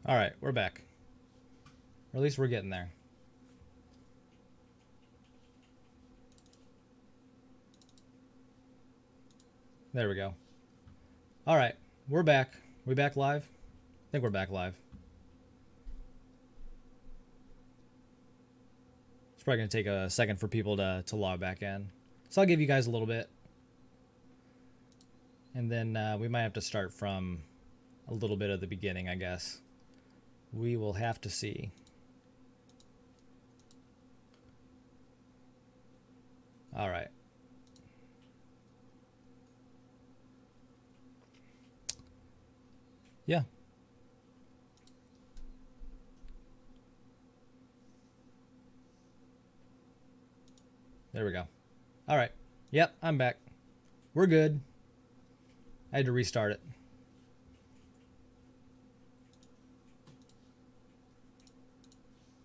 All right, we're back. Or at least we're getting there. There we go. All right, we're back. We back live? I think we're back live. It's probably going to take a second for people to log back in. So I'll give you guys a little bit. And then we might have to start from a little bit of the beginning, I guess. We will have to see. All right. Yeah. There we go. All right. Yep, I'm back. We're good. I had to restart it.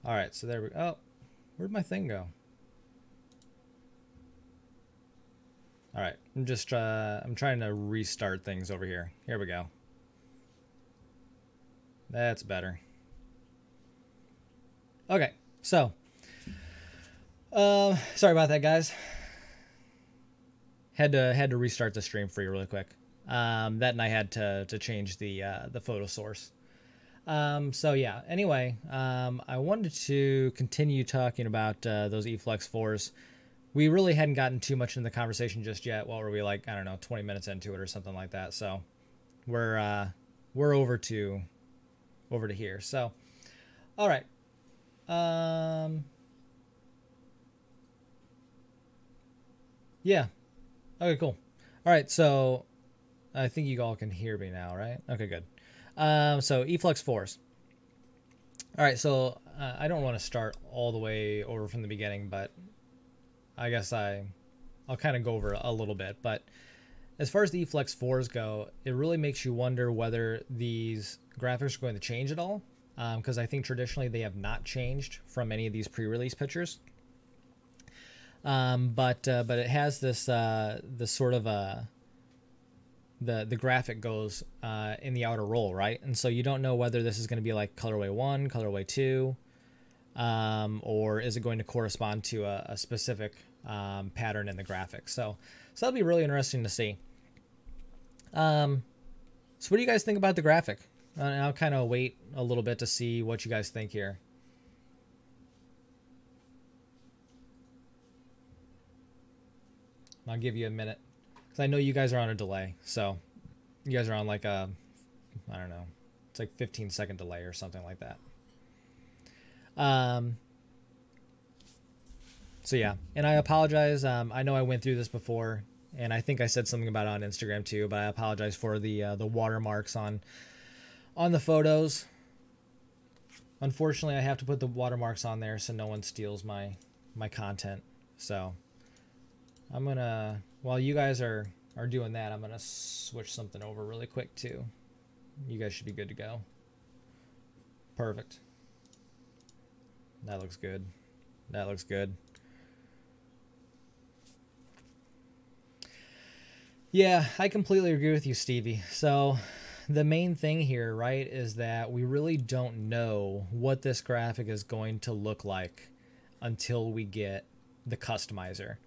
All right, so there we go. Oh, where'd my thing go? All right, I'm trying to restart things over here. Here we go. That's better. Okay, so sorry about that, guys. Had to restart the stream for you really quick. That and I had to change the photo source. So yeah. Anyway, I wanted to continue talking about those eFlex 4s. We really hadn't gotten too much in the conversation just yet. What were we, like, I don't know, 20 minutes into it or something like that. So we're over to here. So all right. Yeah. Okay, cool. All right, so I think you all can hear me now, right? Okay, good. So eFlex 4s. All right, so I don't want to start all the way over from the beginning, but I guess I'll kind of go over a little bit. But as far as the eFlex 4s go, it really makes you wonder whether these graphics are going to change at all, because I think traditionally they have not changed from any of these pre-release pictures. But it has this sort of the graphic goes in the outer roll, right? And so you don't know whether this is going to be like colorway 1, colorway 2, or is it going to correspond to a specific pattern in the graphic. So that'll be really interesting to see. So what do you guys think about the graphic? And I'll kind of wait a little bit to see what you guys think here. I'll give you a minute, because I know you guys are on a delay. So you guys are on like a, I don't know, it's like 15-second delay or something like that. So yeah, and I apologize. I know I went through this before, and I think I said something about it on Instagram too, but I apologize for the watermarks on the photos. Unfortunately, I have to put the watermarks on there so no one steals my content. So I'm gonna, while you guys are doing that, I'm gonna switch something over really quick too. You guys should be good to go. Perfect. That looks good. That looks good. Yeah, I completely agree with you, Stevie. So the main thing here, right, is that we really don't know what this graphic is going to look like until we get the customizer.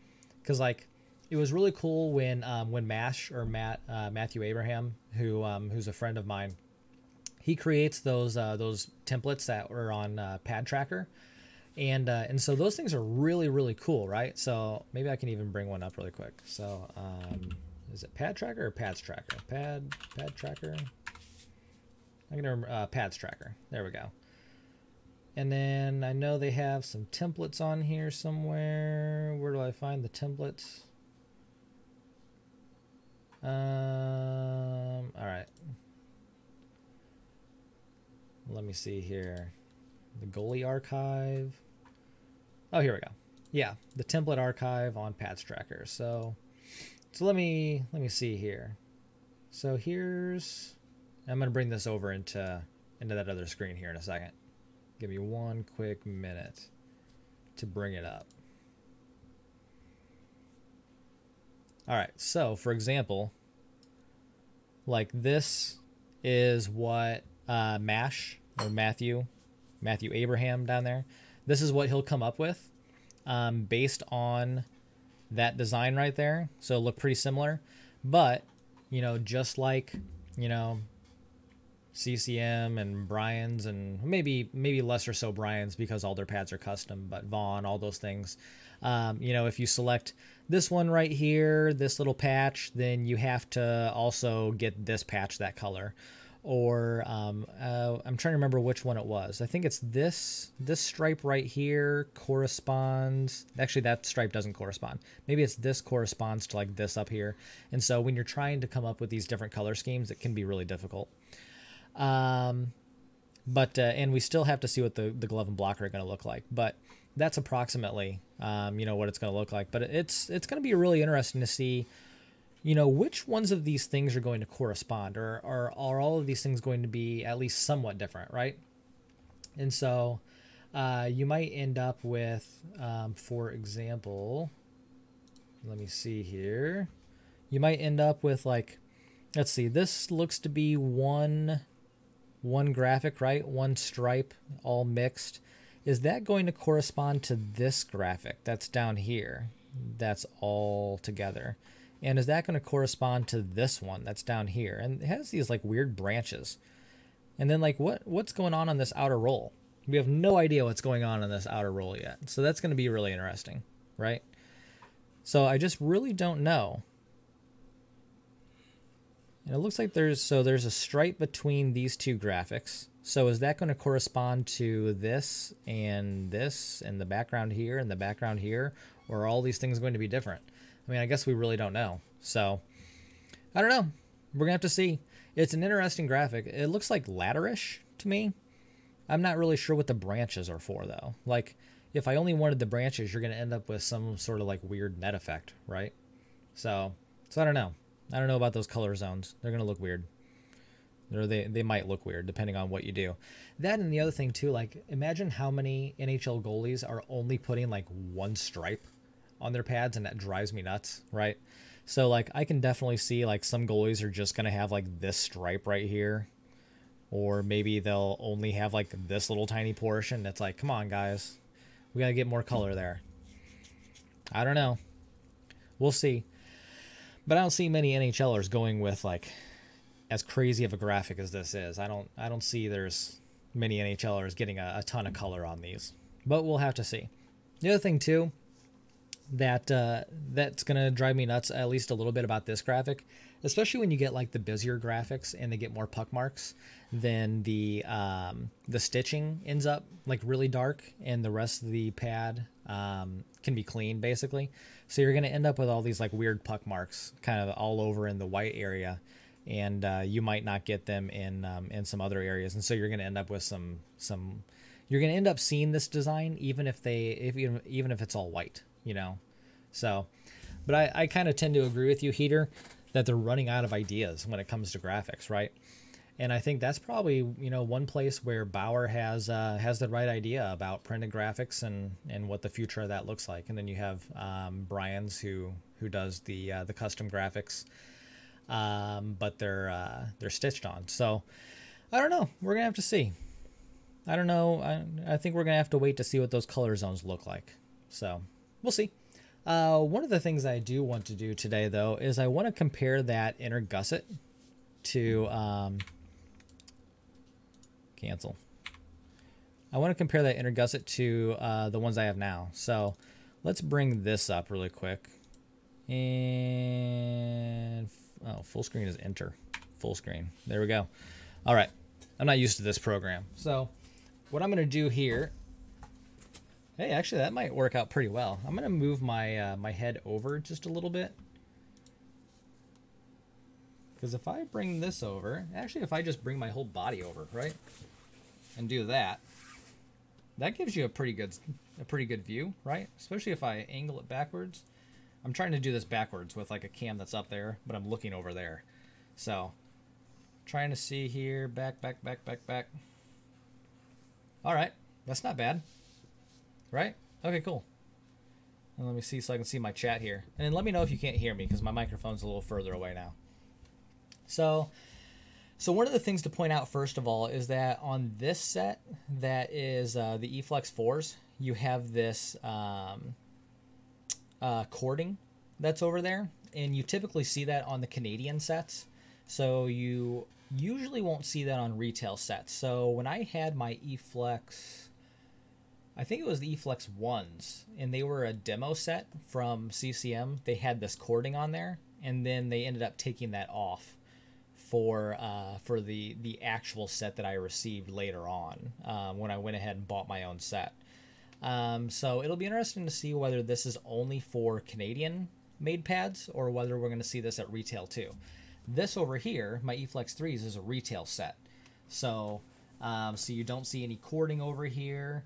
Because, like, it was really cool when Matthew Abraham, who's a friend of mine, he creates those templates that were on Pad Tracker, and so those things are really, really cool, right? So maybe I can even bring one up really quick. So is it Pad Tracker or Pads Tracker? Pad Tracker. I'm gonna remember Pads Tracker. There we go. And then I know they have some templates on here somewhere. Where do I find the templates? All right. Let me see here. The Goalie archive. Oh, here we go. Yeah, the template archive on Pads Tracker. So let me see here. So here's, I'm gonna bring this over into that other screen here in a second. Give me one quick minute to bring it up. All right, so for example, like this is what MASH or Matthew Abraham down there. This is what he'll come up with based on that design right there. So it'll look pretty similar, but you know, just like, you know, CCM and Brian's, and maybe less or so Brian's because all their pads are custom, but Vaughn, all those things. You know, if you select this one right here, this little patch, then you have to also get this patch that color. Or I'm trying to remember which one it was. I think it's this stripe right here corresponds. Actually, that stripe doesn't correspond. Maybe it's this corresponds to like this up here. And so when you're trying to come up with these different color schemes, it can be really difficult. And we still have to see what the glove and blocker are going to look like. But that's approximately, you know, what it's going to look like. But it's going to be really interesting to see, you know, which ones of these things are going to correspond, or are all of these things going to be at least somewhat different, right? And so you might end up with, for example, let me see here. You might end up with like, let's see, this looks to be one graphic, right? One stripe all mixed. Is that going to correspond to this graphic that's down here? That's all together. And is that going to correspond to this one that's down here? And it has these like weird branches. And then like what's going on this outer roll? We have no idea what's going on in this outer roll yet. So that's going to be really interesting, right? So I just really don't know. And it looks like there's a stripe between these two graphics. So is that going to correspond to this and the background here and the background here? Or are all these things going to be different? I mean, I guess we really don't know. So I don't know. We're going to have to see. It's an interesting graphic. It looks like ladderish to me. I'm not really sure what the branches are for, though. Like, if I only wanted the branches, you're going to end up with some sort of like weird net effect, right? So I don't know. I don't know about those color zones. They're going to look weird. Or they might look weird depending on what you do. That, and the other thing too, like imagine how many NHL goalies are only putting like one stripe on their pads, and that drives me nuts, right? So like I can definitely see like some goalies are just going to have like this stripe right here, or maybe they'll only have like this little tiny portion. That's like, come on guys, we got to get more color there. I don't know. We'll see. But I don't see many NHLers going with like as crazy of a graphic as this is. I don't see there's many NHLers getting a ton of color on these. But we'll have to see. The other thing too that's gonna drive me nuts at least a little bit about this graphic, especially when you get like the busier graphics and they get more puck marks, then the stitching ends up like really dark and the rest of the pad can be clean basically. So you're gonna end up with all these like weird puck marks kind of all over in the white area, and you might not get them in some other areas, and so you're gonna end up with some you're gonna end up seeing this design even if it's all white, you know. So but I kind of tend to agree with you, Heater, that they're running out of ideas when it comes to graphics, right? And I think that's probably, you know, one place where Bauer has the right idea about printed graphics and what the future of that looks like. And then you have Brian's who does the custom graphics, but they're stitched on. So I don't know. We're gonna have to see. I don't know. I think we're gonna have to wait to see what those color zones look like. So we'll see. One of the things I do want to do today, though, is I want to compare that inner gusset to cancel. I want to compare that inner gusset to the ones I have now. So let's bring this up really quick. And full screen is enter. Full screen. There we go. All right. I'm not used to this program. So what I'm going to do here. Hey, actually, that might work out pretty well. I'm going to move my my head over just a little bit. Because if I bring this over, actually, if I just bring my whole body over, right, and do that, that gives you a pretty good view, right? Especially if I angle it backwards. I'm trying to do this backwards with like a cam that's up there, but I'm looking over there. So, trying to see here, back. All right, that's not bad. Right? Okay, cool. And let me see so I can see my chat here. And then let me know if you can't hear me because my microphone's a little further away now. So So one of the things to point out first of all is that on this set that is the E-Flex 4s, you have this cording that's over there, and you typically see that on the Canadian sets. So you usually won't see that on retail sets. So when I had my E-Flex, I think it was the E-Flex 1s, and they were a demo set from CCM, they had this cording on there, and then they ended up taking that off for the actual set that I received later on when I went ahead and bought my own set. So it'll be interesting to see whether this is only for Canadian made pads or whether we're going to see this at retail too. This over here, my E-Flex 3s, is a retail set. So so you don't see any cording over here.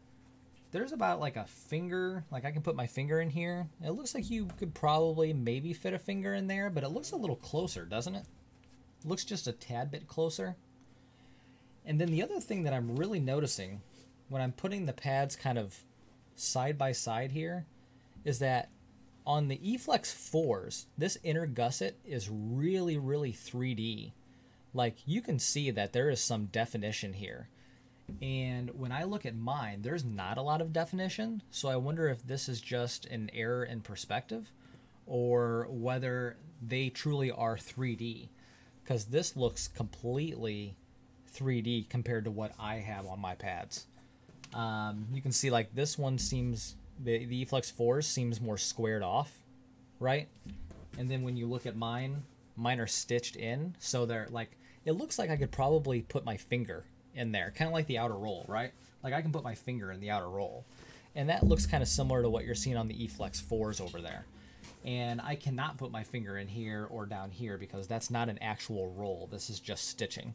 There's about like a finger, like I can put my finger in here. It looks like you could probably maybe fit a finger in there, but it looks a little closer, doesn't it? It looks just a tad bit closer. And then the other thing that I'm really noticing when I'm putting the pads kind of side by side here is that on the E-Flex 4s, this inner gusset is really, really 3D. Like, you can see that there is some definition here. And when I look at mine, there's not a lot of definition. So I wonder if this is just an error in perspective or whether they truly are 3D. Because this looks completely 3D compared to what I have on my pads. You can see like this one seems, the E-Flex 4s seems more squared off, right? And then when you look at mine are stitched in, so they're like, it looks like I could probably put my finger in there, kind of like the outer roll, right? Like I can put my finger in the outer roll. And that looks kind of similar to what you're seeing on the E-Flex 4s over there. And I cannot put my finger in here or down here because that's not an actual roll. This is just stitching.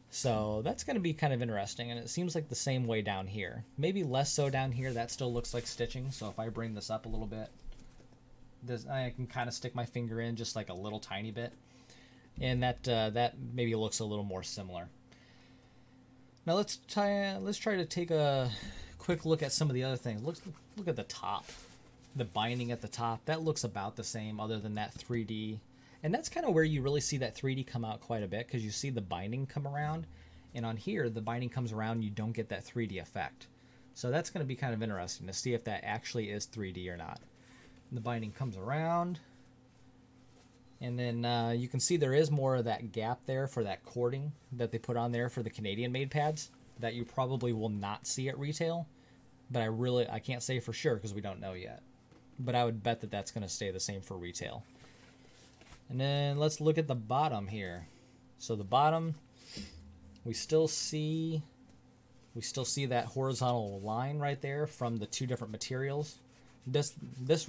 So that's going to be kind of interesting, and it seems like the same way down here. Maybe less so down here. That still looks like stitching, so if I bring this up a little bit, I can kind of stick my finger in just like a little tiny bit, and that maybe looks a little more similar. Now let's try to take a quick look at some of the other things. Look at the top. The binding at the top, that looks about the same other than that 3D. And that's kind of where you really see that 3D come out quite a bit, because you see the binding come around, and on here the binding comes around and you don't get that 3D effect. So that's going to be kind of interesting to see if that actually is 3D or not. And the binding comes around, and then you can see there is more of that gap there for that cording that they put on there for the Canadian made pads that you probably will not see at retail, but I can't say for sure because we don't know yet. But I would bet that that's going to stay the same for retail. And then let's look at the bottom here. So the bottom, we still see that horizontal line right there from the two different materials. This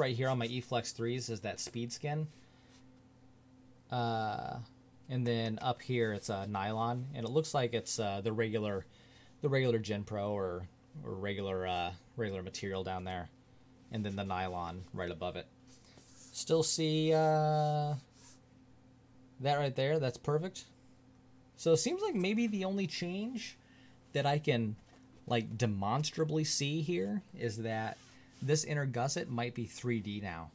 right here on my E-Flex 3s is that speed skin. And then up here it's a nylon, and it looks like it's the regular Gen Pro or regular material down there. And then the nylon right above it. Still see that right there. That's perfect. So it seems like maybe the only change that I can like demonstrably see here is that this inner gusset might be 3D now.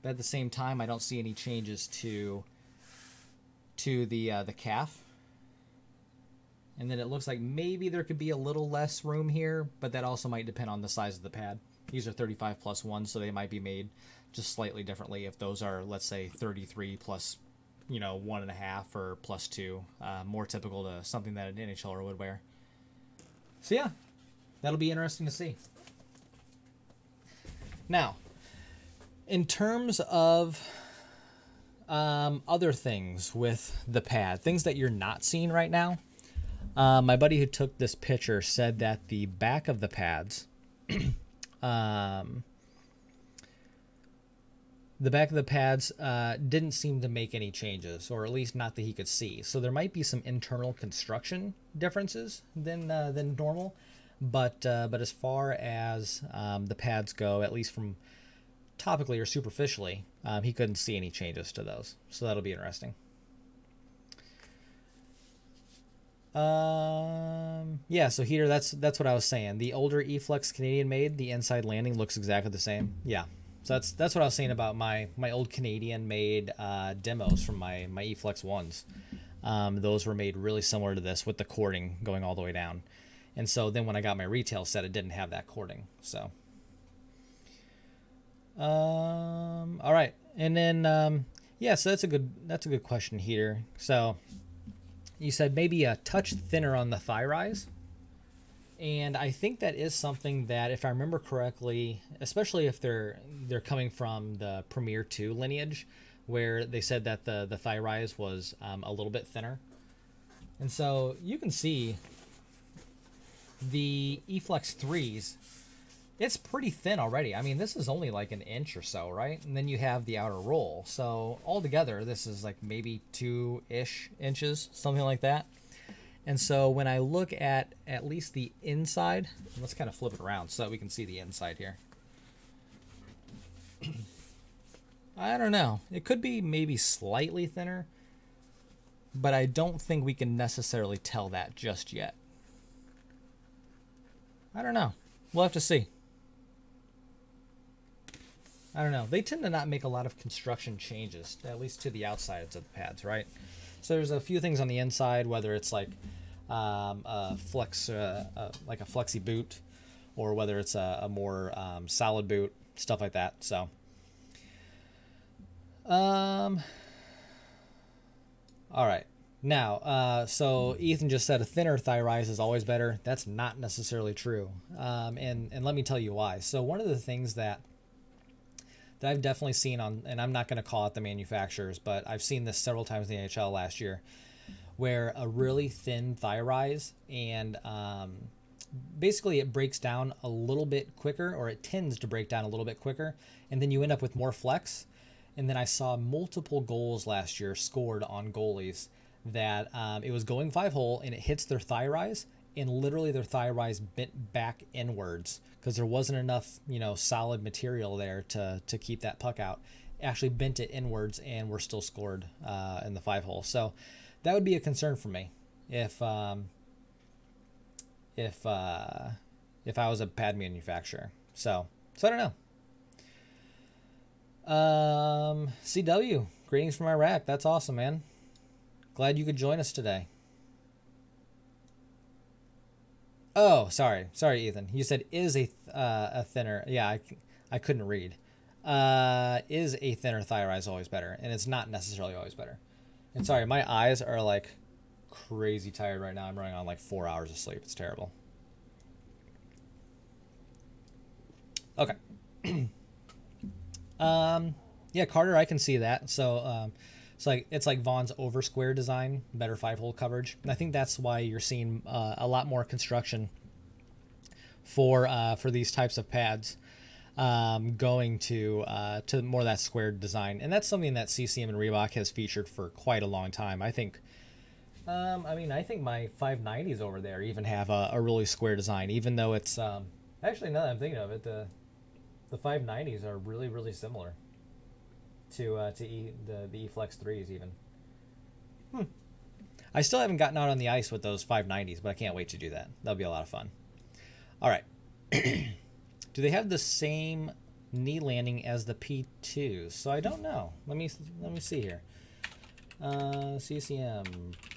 But at the same time, I don't see any changes to the calf. And then it looks like maybe there could be a little less room here, but that also might depend on the size of the pad. These are 35+1, so they might be made just slightly differently if those are, let's say, 33 plus, 1.5 or +2, more typical to something that an NHLer would wear. So yeah, that'll be interesting to see. Now, in terms of other things with the pad, things that you're not seeing right now, my buddy who took this picture said that the back of the pads didn't seem to make any changes, or at least not that he could see. So there might be some internal construction differences than normal, but as far as the pads go, at least from topically or superficially, he couldn't see any changes to those. So that'll be interesting. Yeah, so here, that's what I was saying. The older E-Flex Canadian made, the inside landing looks exactly the same. Yeah, so that's what I was saying about my old Canadian made demos from my E-Flex 1s. those were made really similar to this with the cording going all the way down. And so then when I got my retail set, it didn't have that cording. So, all right. And then, yeah, so that's a good question here. So you said maybe a touch thinner on the thigh rise. And I think that is something that, if I remember correctly, especially if they're coming from the Premier 2 lineage, where they said that the thigh rise was a little bit thinner. And so you can see the E-Flex 3s, it's pretty thin already. I mean, this is only like an inch or so, right? And then you have the outer roll. So altogether, this is like maybe 2-ish inches, something like that. And so when I look at least the inside, let's kind of flip it around so that we can see the inside here. I don't know. It could be maybe slightly thinner, but I don't think we can necessarily tell that just yet. I don't know. We'll have to see. I don't know. They tend to not make a lot of construction changes, at least to the outsides of the pads, right? So there's a few things on the inside, whether it's like a flex, like a flexi boot, or whether it's a more solid boot, stuff like that. So, all right. Now, so Ethan just said a thinner thigh rise is always better. That's not necessarily true, and let me tell you why. So one of the things that I've definitely seen on, and I'm not going to call out the manufacturers, but I've seen this several times in the NHL last year, where a really thin thigh rise and basically it breaks down a little bit quicker, or it tends to break down a little bit quicker, and then you end up with more flex. And then I saw multiple goals last year scored on goalies that it was going 5-hole and it hits their thigh rise, and literally their thigh rise bent back inwards because there wasn't enough, solid material there to keep that puck out. Actually bent it inwards and were still scored in the 5-hole. So that would be a concern for me if I was a pad manufacturer. So I don't know. CW, greetings from Iraq. That's awesome, man. Glad you could join us today. Oh, sorry, Ethan. You said is a thinner. Yeah, I couldn't read. Is a thinner thigh rise always better? And it's not necessarily always better. And sorry, my eyes are like crazy tired right now. I'm running on like 4 hours of sleep. It's terrible. Okay. Yeah, Carter, I can see that. So it's like Vaughn's over square design, better 5-hole coverage, and I think that's why you're seeing a lot more construction for these types of pads going to more of that squared design, and that's something that CCM and Reebok has featured for quite a long time. I think. I think my 590s over there even have a really square design, even though it's actually, now that I'm thinking of it, the 590s are really, really similar to the E-Flex 3s even. I still haven't gotten out on the ice with those 590s, but I can't wait to do that. That'll be a lot of fun. All right. Do they have the same knee landing as the P2s? So I don't know. Let me see here. CCM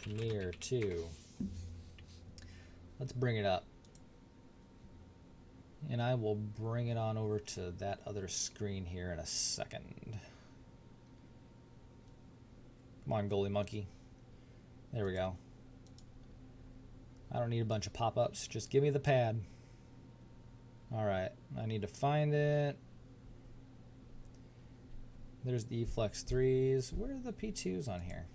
Premier 2. Let's bring it up. And I will bring it on over to that other screen here in a second. Come on, goalie monkey. There we go. I don't need a bunch of pop-ups. Just give me the pad. All right. I need to find it. There's the E-Flex 3s. Where are the P2s on here?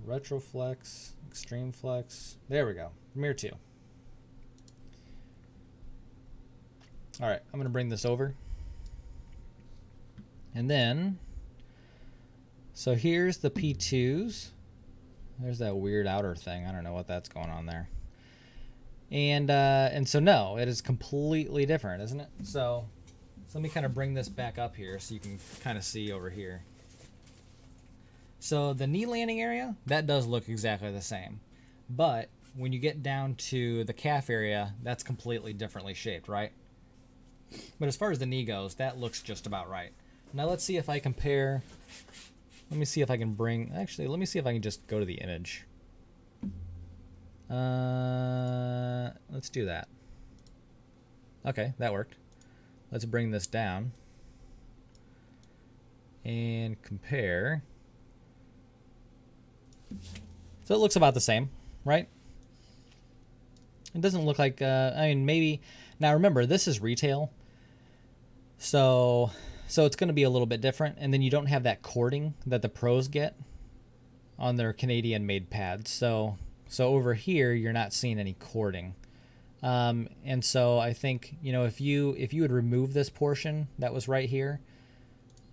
Retro Flex, Extreme Flex. There we go. Premier 2. All right, I'm going to bring this over. And then, so here's the P2s. There's that weird outer thing. I don't know what that's going on there. And so, no, it is completely different, isn't it? So let me kind of bring this back up here so you can kind of see over here. So the knee landing area, that does look exactly the same. But when you get down to the calf area, that's completely differently shaped, right? But as far as the knee goes, that looks just about right. Now let's see if I compare. Let me see if I can bring, actually, let me see if I can just go to the image. Let's do that. Okay, that worked. Let's bring this down and compare. So it looks about the same, right? It doesn't look like, I mean, maybe, now remember, this is retail. So it's going to be a little bit different. And then you don't have that cording that the pros get on their Canadian-made pads. So over here, you're not seeing any cording. And so I think, you know, if you would remove this portion that was right here,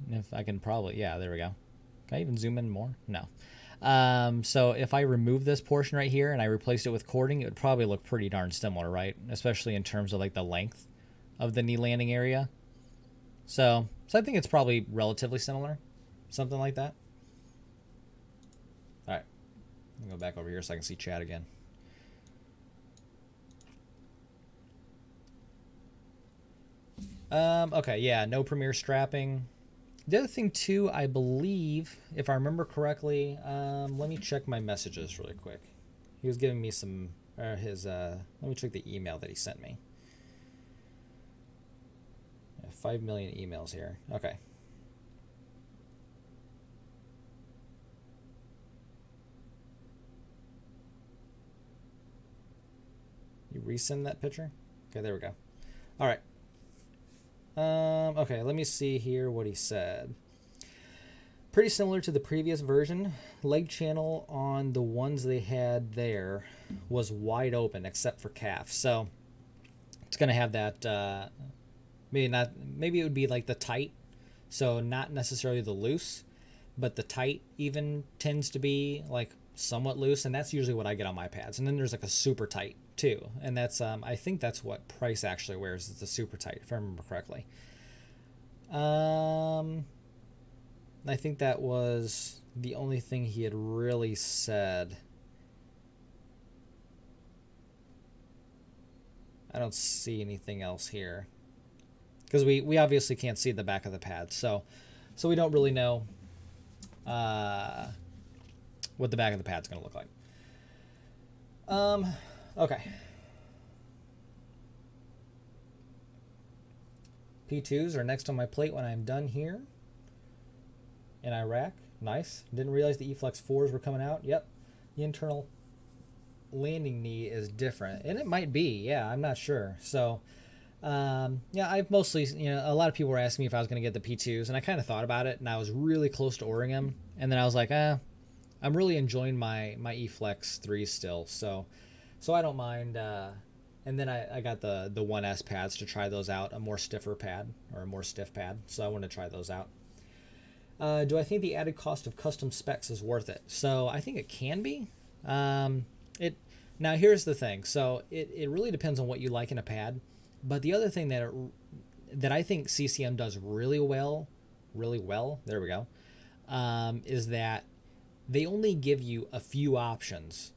and if I can probably, yeah, there we go. Can I even zoom in more? No. So if I remove this portion right here and I replaced it with cording, it would probably look pretty darn similar, right? Especially in terms of like the length of the knee landing area. So I think it's probably relatively similar, something like that. All right, let me go back over here so I can see chat again. Okay, yeah, no Premier strapping. The other thing too, I believe, if I remember correctly, let me check my messages really quick. He was giving me some, let me check the email that he sent me. 5 million emails here. Okay. You resend that picture? Okay, there we go. All right. Okay, let me see here what he said. Pretty similar to the previous version. Leg channel on the ones they had there was wide open except for calf. So it's going to have that, maybe it would be like the tight. So not necessarily the loose, but the tight even tends to be like somewhat loose. And that's usually what I get on my pads. And then there's like a super tight too. And that's, I think that's what Price actually wears, is the super tight, if I remember correctly. I think that was the only thing he had really said. I don't see anything else here, because we obviously can't see the back of the pad, so we don't really know what the back of the pad's going to look like. Okay. P2s are next on my plate when I'm done here in Iraq. Nice. Didn't realize the E-Flex 4s were coming out. Yep. The internal landing knee is different, and it might be. Yeah, I'm not sure. So, yeah, I've mostly, a lot of people were asking me if I was going to get the P2s, and I kind of thought about it, and I was really close to ordering them, and then I was like, I'm really enjoying my E-Flex 3s still, so I don't mind. And then I got the 1S pads to try those out, a more stiffer pad, or a more stiff pad, so I want to try those out. Do I think the added cost of custom specs is worth it? So I think it can be. Now here's the thing. So it really depends on what you like in a pad. But the other thing that I think CCM does really well, there we go, is that they only give you a few options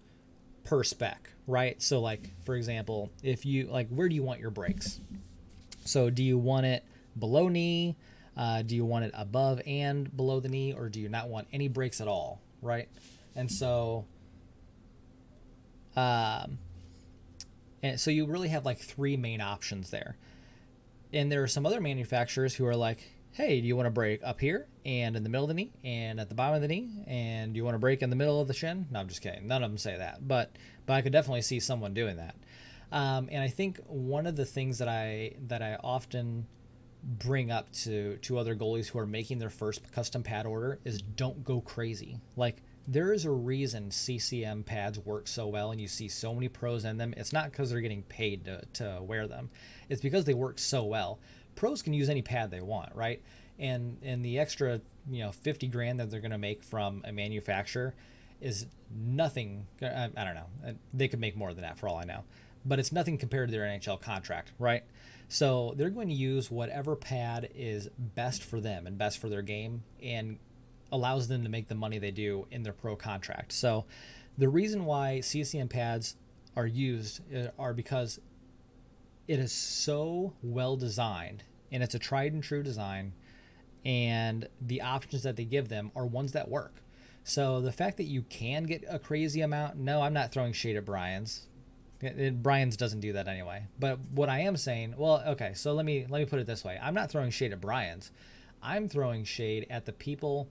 per spec, right? So like, for example, if you like, where do you want your brakes? So do you want it below knee? Do you want it above and below the knee, or do you not want any brakes at all, right? And so you really have like three main options there. And there are some other manufacturers who are like, hey, do you want to brake up here and in the middle of the knee and at the bottom of the knee, and do you want to brake in the middle of the shin? No, I'm just kidding. None of them say that, but I could definitely see someone doing that. And I think one of the things that I often bring up to other goalies who are making their first custom pad order is don't go crazy. Like, there is a reason CCM pads work so well and you see so many pros in them. It's not because they're getting paid to wear them. It's because they work so well. Pros can use any pad they want, right? And the extra, 50 grand that they're going to make from a manufacturer is nothing. I don't know. They could make more than that for all I know. But it's nothing compared to their NHL contract, right? So they're going to use whatever pad is best for them and best for their game and allows them to make the money they do in their pro contract. So the reason why CCM pads are used are because it is so well designed, and it's a tried and true design, and the options that they give them are ones that work. So the fact that you can get a crazy amount, no, I'm not throwing shade at Brian's. Brian's doesn't do that anyway. But what I am saying, well, okay, so let me put it this way. I'm not throwing shade at Brian's. I'm throwing shade at the people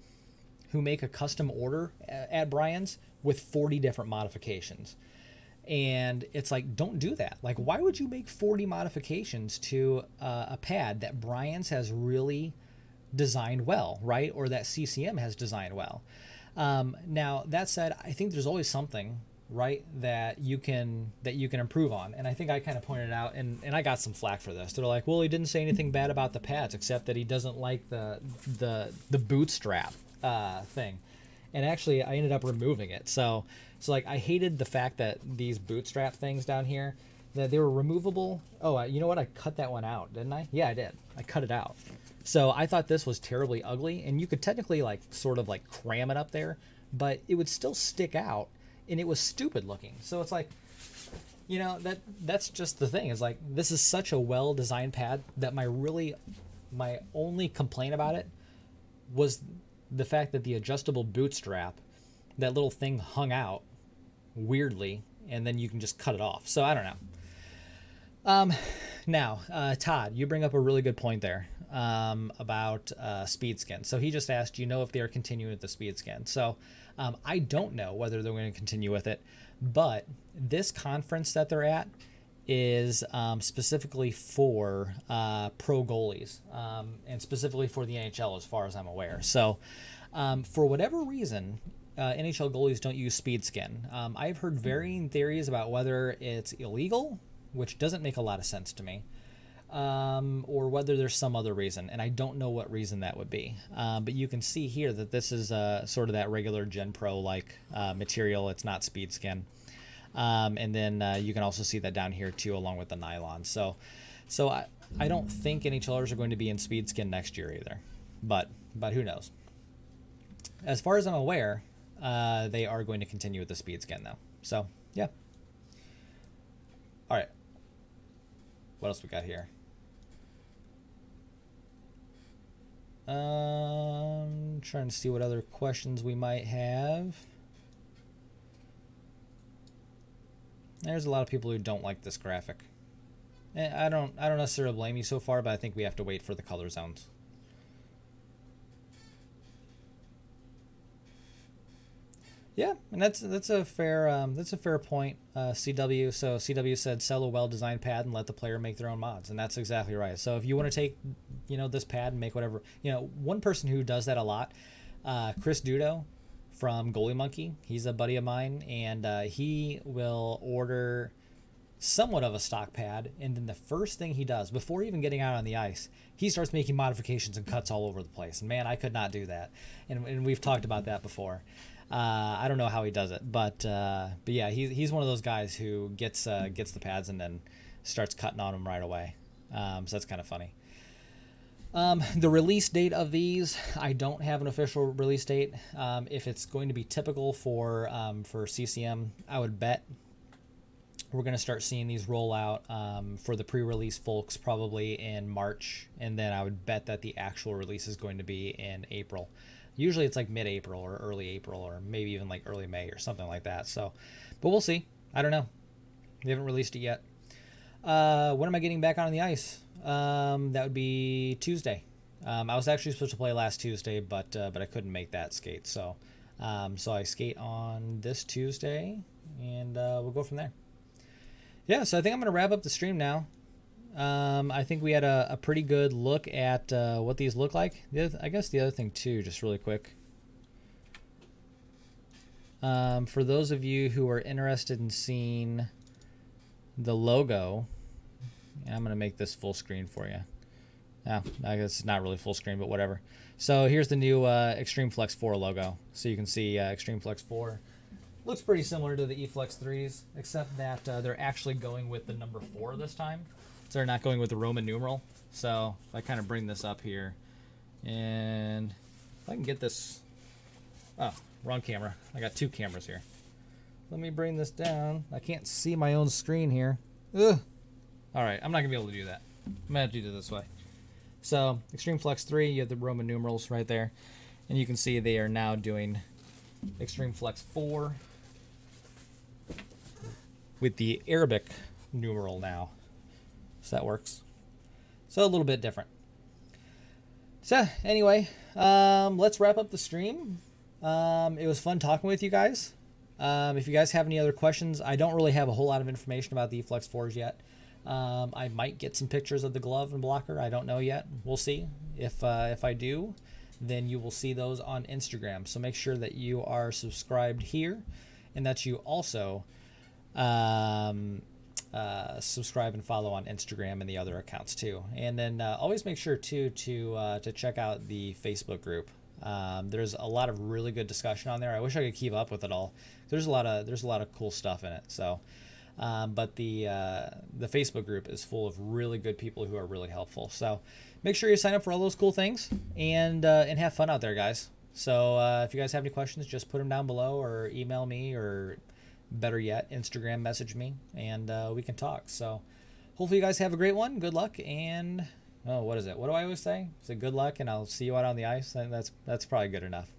who make a custom order at Brian's with 40 different modifications. And it's like, don't do that. Like, why would you make 40 modifications to a pad that Brian's has really designed well, right? Or that CCM has designed well. Now, that said, I think there's always something, right, that you can improve on. And I think I kind of pointed out, and I got some flack for this. They're like, well, he didn't say anything bad about the pads except that he doesn't like the bootstrap thing. And actually, I ended up removing it. So like, I hated the fact that these bootstrap things down here, that they were removable. Oh, you know what? I cut that one out, didn't I? Yeah, I did. I cut it out. So I thought this was terribly ugly, and you could technically like sort of like cram it up there, but it would still stick out, and it was stupid looking. So it's like, you know, that's just the thing. Is like, this is such a well-designed pad that my only complaint about it was the fact that the adjustable bootstrap, that little thing hung out weirdly, and then you can just cut it off. So I don't know. Now, Todd, you bring up a really good point there about speed skin. So he just asked, you know, if they are continuing with the speed skin. So I don't know whether they're going to continue with it, but this conference that they're at is specifically for pro goalies, and specifically for the NHL as far as I'm aware. So for whatever reason, NHL goalies don't use speed skin. I've heard varying theories about whether it's illegal, which doesn't make a lot of sense to me, or whether there's some other reason, and I don't know what reason that would be. But you can see here that this is sort of that regular Gen Pro like material. It's not speed skin. And then you can also see that down here too, along with the nylon. So I don't think NHLers are going to be in speed skin next year either, but who knows? As far as I'm aware, they are going to continue with the speed skin though. So yeah. All right. What else we got here? Trying to see what other questions we might have. There's a lot of people who don't like this graphic. I don't necessarily blame you so far, but I think we have to wait for the color zones. Yeah, and that's a fair point, CW. So CW said sell a well-designed pad and let the player make their own mods, and that's exactly right. So if you want to take, you know, this pad and make whatever, you know, one person who does that a lot, Chris Dudo from Goalie Monkey, he's a buddy of mine, and he will order somewhat of a stock pad, and then the first thing he does before even getting out on the ice, he starts making modifications and cuts all over the place. And man, I could not do that, and we've talked about that before. I don't know how he does it, but yeah, he's one of those guys who gets the pads and then starts cutting on them right away. So that's kind of funny. The release date of these, I don't have an official release date. If it's going to be typical for CCM, I would bet we're going to start seeing these roll out for the pre-release folks probably in March, and then I would bet that the actual release is going to be in April. Usually it's like mid-April or early April or maybe even like early May or something like that. So, but we'll see. I don't know. They haven't released it yet. When am I getting back on the ice? That would be Tuesday. I was actually supposed to play last Tuesday, but I couldn't make that skate. So I skate on this Tuesday, and we'll go from there. Yeah, so I think I'm going to wrap up the stream now. I think we had a pretty good look at what these look like. I guess the other thing too, just really quick, for those of you who are interested in seeing the logo, I'm going to make this full screen for you. I guess it's not really full screen, but whatever. So here's the new Extreme Flex 4 logo. So you can see Extreme Flex 4 looks pretty similar to the eFlex 3s, except that they're actually going with the number 4 this time. So they're not going with the Roman numeral. So if I kind of bring this up here, and if I can get this, oh, wrong camera. I got two cameras here. Let me bring this down. I can't see my own screen here. Ugh. All right, I'm not gonna be able to do that. I'm gonna have to do it this way. So Extreme Flex 3, you have the Roman numerals right there. And you can see they are now doing Extreme Flex 4 with the Arabic numeral now. So that works. So a little bit different. So anyway, let's wrap up the stream. It was fun talking with you guys. If you guys have any other questions, I don't really have a whole lot of information about the Flex 4s yet. I might get some pictures of the glove and blocker. I don't know yet. We'll see. If I do, then you will see those on Instagram. So make sure that you are subscribed here and that you also subscribe and follow on Instagram and the other accounts too. And then always make sure too to check out the Facebook group. There's a lot of really good discussion on there. I wish I could keep up with it all. There's a lot of cool stuff in it. So, but the Facebook group is full of really good people who are really helpful. So make sure you sign up for all those cool things and have fun out there, guys. So if you guys have any questions, just put them down below or email me, or better yet, Instagram message me, and we can talk. So hopefully you guys have a great one. Good luck, and what is it? What do I always say? Is it good luck and I'll see you out on the ice? And that's probably good enough.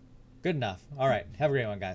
Good enough. All right. Have a great one, guys.